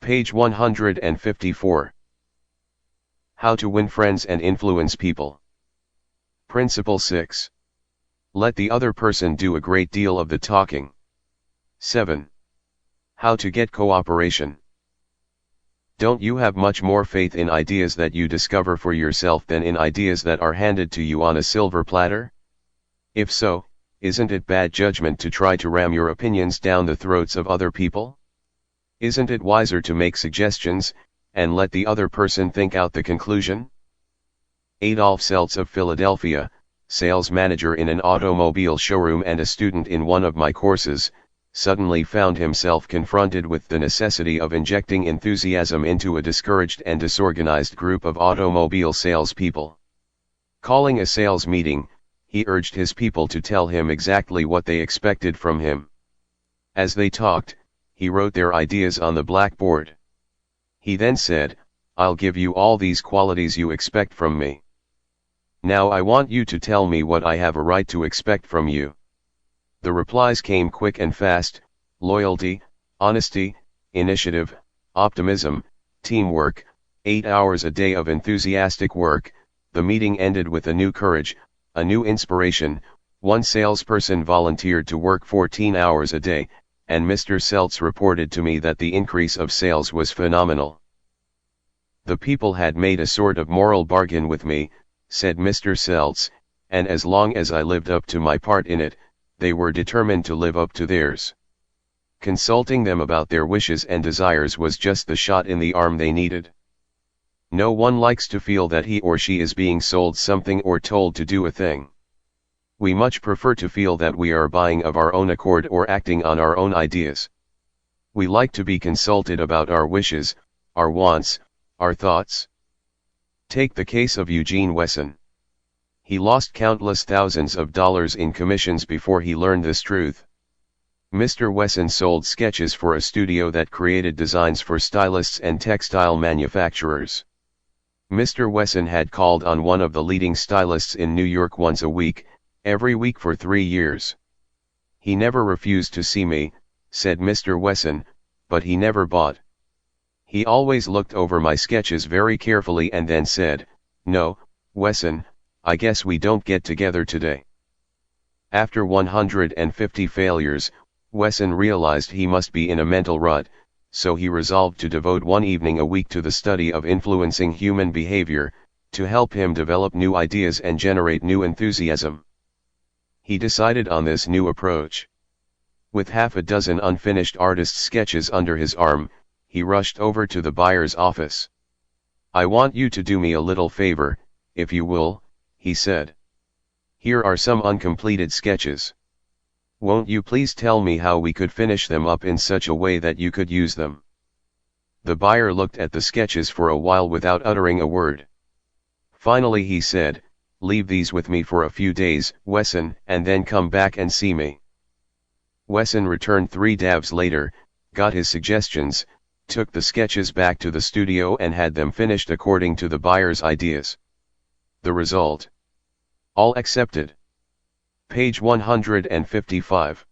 Page 154. How to win friends and influence people. Principle 6. Let the other person do a great deal of the talking. 7. How to get cooperation. Don't you have much more faith in ideas that you discover for yourself than in ideas that are handed to you on a silver platter? If so, isn't it bad judgment to try to ram your opinions down the throats of other people? Isn't it wiser to make suggestions, and let the other person think out the conclusion? Adolf Seltz of Philadelphia, sales manager in an automobile showroom and a student in one of my courses, suddenly found himself confronted with the necessity of injecting enthusiasm into a discouraged and disorganized group of automobile salespeople. Calling a sales meeting, he urged his people to tell him exactly what they expected from him. As they talked, he wrote their ideas on the blackboard. He then said, "I'll give you all these qualities you expect from me. Now I want you to tell me what I have a right to expect from you." The replies came quick and fast: loyalty, honesty, initiative, optimism, teamwork, 8 hours a day of enthusiastic work. The meeting ended with a new courage, a new inspiration. One salesperson volunteered to work 14 hours a day, and Mr. Seltz reported to me that the increase of sales was phenomenal. "The people had made a sort of moral bargain with me," said Mr. Seltz, "and as long as I lived up to my part in it, they were determined to live up to theirs. Consulting them about their wishes and desires was just the shot in the arm they needed. No one likes to feel that he or she is being sold something or told to do a thing. We much prefer to feel that we are buying of our own accord or acting on our own ideas. We like to be consulted about our wishes, our wants, our thoughts." Take the case of Eugene Wesson. He lost countless thousands of dollars in commissions before he learned this truth. Mr. Wesson sold sketches for a studio that created designs for stylists and textile manufacturers. Mr. Wesson had called on one of the leading stylists in New York once a week, every week for 3 years. "He never refused to see me," said Mr. Wesson, "but he never bought. He always looked over my sketches very carefully and then said, 'No, Wesson, I guess we don't get together today.'" After 150 failures, Wesson realized he must be in a mental rut, so he resolved to devote one evening a week to the study of influencing human behavior, to help him develop new ideas and generate new enthusiasm. He decided on this new approach. With half a dozen unfinished artist sketches under his arm, he rushed over to the buyer's office. "I want you to do me a little favor, if you will," he said. "Here are some uncompleted sketches. Won't you please tell me how we could finish them up in such a way that you could use them?" The buyer looked at the sketches for a while without uttering a word. Finally he said, "Leave these with me for a few days, Wesson, and then come back and see me." Wesson returned 3 days later, got his suggestions, took the sketches back to the studio and had them finished according to the buyer's ideas. The result? All accepted. Page 155.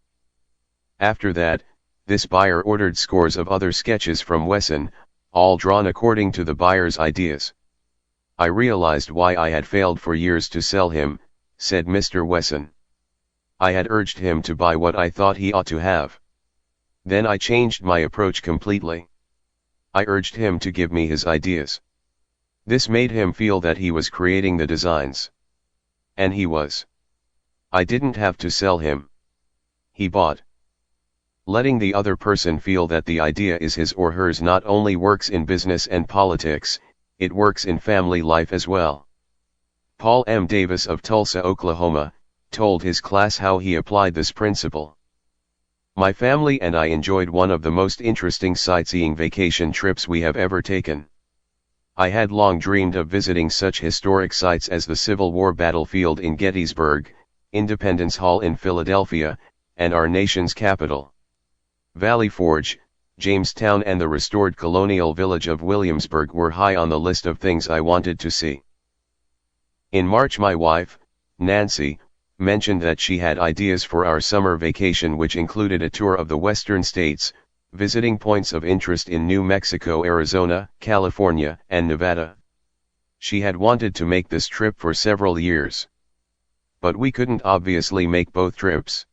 After that, this buyer ordered scores of other sketches from Wesson, all drawn according to the buyer's ideas. "I realized why I had failed for years to sell him," said Mr. Wesson. "I had urged him to buy what I thought he ought to have. Then I changed my approach completely. I urged him to give me his ideas. This made him feel that he was creating the designs. And he was. I didn't have to sell him. He bought." Letting the other person feel that the idea is his or hers not only works in business and politics, it works in family life as well. Paul M. Davis of Tulsa, Oklahoma, told his class how he applied this principle. "My family and I enjoyed one of the most interesting sightseeing vacation trips we have ever taken. I had long dreamed of visiting such historic sites as the Civil War battlefield in Gettysburg, Independence Hall in Philadelphia, and our nation's capital. Valley Forge, Jamestown and the restored colonial village of Williamsburg were high on the list of things I wanted to see." In March my wife, Nancy, mentioned that she had ideas for our summer vacation which included a tour of the western states, visiting points of interest in New Mexico, Arizona, California, and Nevada. She had wanted to make this trip for several years. But we couldn't obviously make both trips.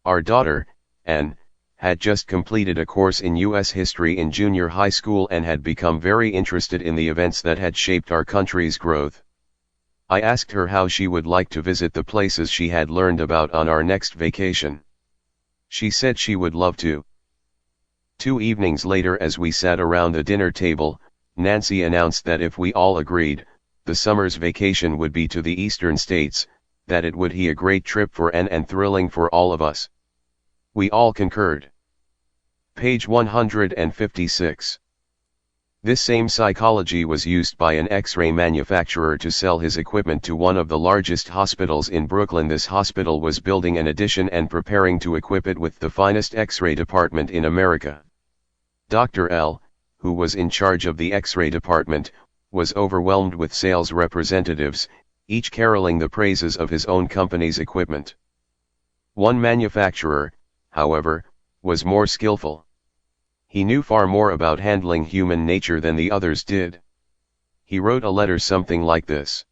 Our daughter, Anne, had just completed a course in U.S. history in junior high school and had become very interested in the events that had shaped our country's growth. I asked her how she would like to visit the places she had learned about on our next vacation. She said she would love to. 2 evenings later, as we sat around the dinner table, Nancy announced that if we all agreed, the summer's vacation would be to the eastern states, that it would be a great trip for Anne and thrilling for all of us. We all concurred. Page 156. This same psychology was used by an X-ray manufacturer to sell his equipment to one of the largest hospitals in Brooklyn. This hospital was building an addition and preparing to equip it with the finest X-ray department in America. Dr. L, who was in charge of the X-ray department, was overwhelmed with sales representatives, each caroling the praises of his own company's equipment. One manufacturer, however, was more skillful. He knew far more about handling human nature than the others did. He wrote a letter something like this.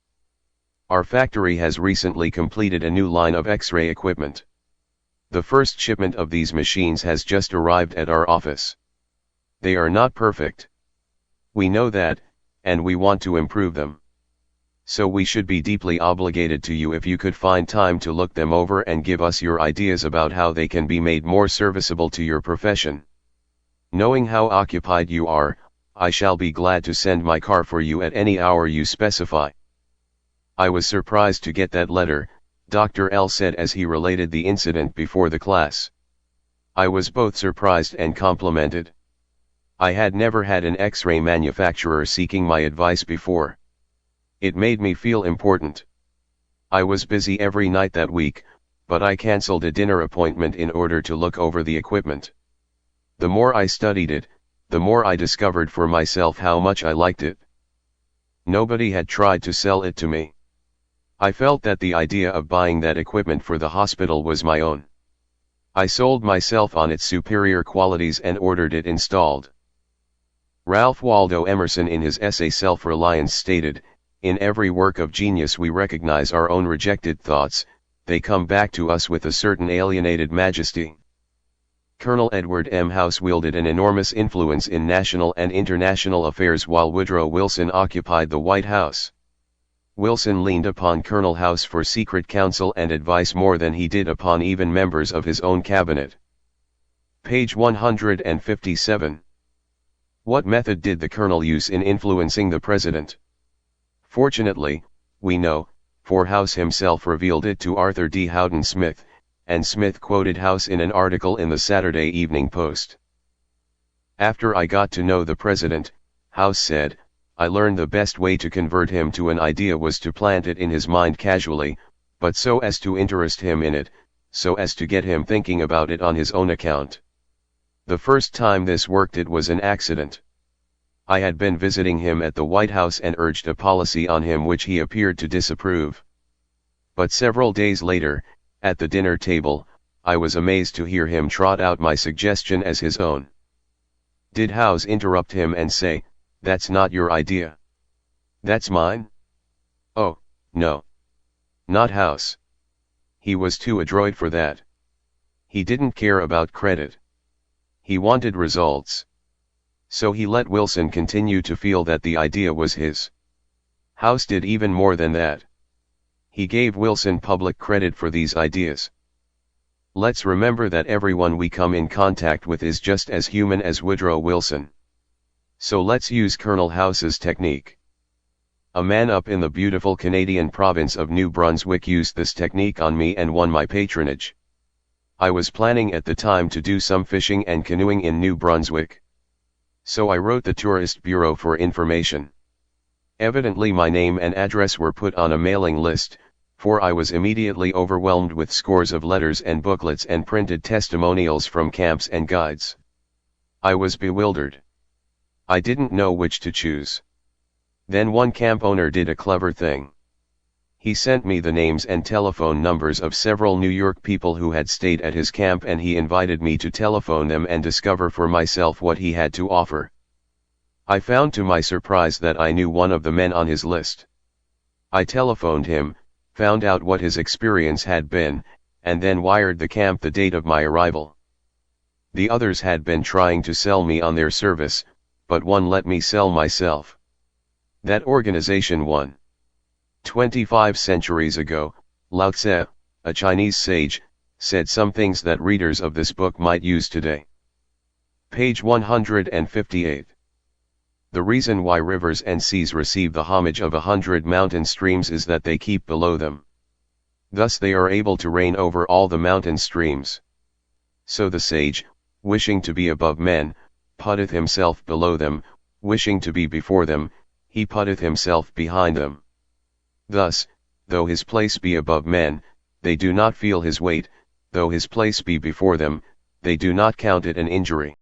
Our factory has recently completed a new line of X-ray equipment. The first shipment of these machines has just arrived at our office. They are not perfect. We know that, and we want to improve them. So we should be deeply obligated to you if you could find time to look them over and give us your ideas about how they can be made more serviceable to your profession. Knowing how occupied you are, I shall be glad to send my car for you at any hour you specify. I was surprised to get that letter, Dr. L said as he related the incident before the class. I was both surprised and complimented. I had never had an X-ray manufacturer seeking my advice before. It made me feel important. I was busy every night that week, but I canceled a dinner appointment in order to look over the equipment. The more I studied it, the more I discovered for myself how much I liked it. Nobody had tried to sell it to me. I felt that the idea of buying that equipment for the hospital was my own. I sold myself on its superior qualities and ordered it installed. Ralph Waldo Emerson in his essay Self-Reliance stated, "In every work of genius we recognize our own rejected thoughts, they come back to us with a certain alienated majesty." Colonel Edward M. House wielded an enormous influence in national and international affairs while Woodrow Wilson occupied the White House. Wilson leaned upon Colonel House for secret counsel and advice more than he did upon even members of his own cabinet. Page 157. What method did the Colonel use in influencing the President? Fortunately, we know, for House himself revealed it to Arthur D. Houghton Smith, and Smith quoted House in an article in the Saturday Evening Post. After I got to know the President, House said, I learned the best way to convert him to an idea was to plant it in his mind casually, but so as to interest him in it, so as to get him thinking about it on his own account. The first time this worked it was an accident. I had been visiting him at the White House and urged a policy on him which he appeared to disapprove. But several days later, at the dinner table, I was amazed to hear him trot out my suggestion as his own. Did House interrupt him and say, "That's not your idea. That's mine"? Oh, no. Not House. He was too adroit for that. He didn't care about credit. He wanted results. So he let Wilson continue to feel that the idea was his. House did even more than that. He gave Wilson public credit for these ideas. Let's remember that everyone we come in contact with is just as human as Woodrow Wilson. So let's use Colonel House's technique. A man up in the beautiful Canadian province of New Brunswick used this technique on me and won my patronage. I was planning at the time to do some fishing and canoeing in New Brunswick. So I wrote the Tourist Bureau for information. Evidently my name and address were put on a mailing list, for I was immediately overwhelmed with scores of letters and booklets and printed testimonials from camps and guides. I was bewildered. I didn't know which to choose. Then one camp owner did a clever thing. He sent me the names and telephone numbers of several New York people who had stayed at his camp, and he invited me to telephone them and discover for myself what he had to offer. I found to my surprise that I knew one of the men on his list. I telephoned him, found out what his experience had been, and then wired the camp the date of my arrival. The others had been trying to sell me on their service, but one let me sell myself. That organization won. 25 centuries ago, Lao Tse, a Chinese sage, said some things that readers of this book might use today. Page 158. The reason why rivers and seas receive the homage of 100 mountain streams is that they keep below them. Thus they are able to reign over all the mountain streams. So the sage, wishing to be above men, putteth himself below them, wishing to be before them, he putteth himself behind them. Thus, though his place be above men, they do not feel his weight, though his place be before them, they do not count it an injury.